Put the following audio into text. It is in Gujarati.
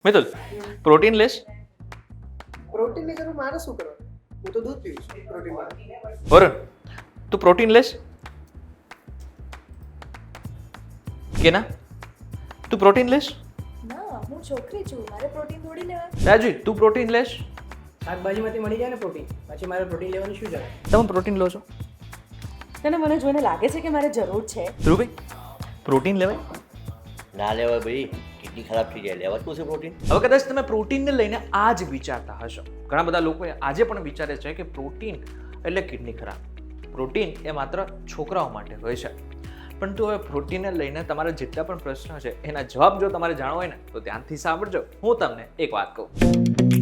મિતુલ પ્રોટીન લેશ? પ્રોટીનની જરૂર મારે શું કરવાનું? હું તો દૂધ પીવું છું પ્રોટીન માટે. વરુણ તું પ્રોટીન લેશ કે ના? તું પ્રોટીન લેશ? ના, હું છોકરી છું, મારે પ્રોટીન થોડી લેવાય. રાજુ તું પ્રોટીન લેશ? શાકભાજીમાંથી મળી જાય ને પ્રોટીન, પછી મારે પ્રોટીન લેવાની શું જરૂર? તમે પ્રોટીન લો છો? તને મને જોઈને લાગે છે કે મારે જરૂર છે? ધ્રુવભાઈ પ્રોટીન લેવાય? ના લેવાય ભાઈ, કિડની ખરાબ થઈ જાય. લેવાતું છે પ્રોટીન? હવે કદાચ તમે પ્રોટીનને લઈને આ જ વિચારતા હશો. ઘણા બધા લોકો આજે પણ વિચારે છે કે પ્રોટીન એટલે કિડની ખરાબ. પ્રોટીન એ માત્ર છોકરાઓ માટે હોય છે. પરંતુ હવે પ્રોટીનને લઈને તમારા જેટલા પણ પ્રશ્નો છે એના જવાબ જો તમારે જાણવા હોય ને તો ધ્યાનથી સાંભળજો. હું તમને એક વાત કહું.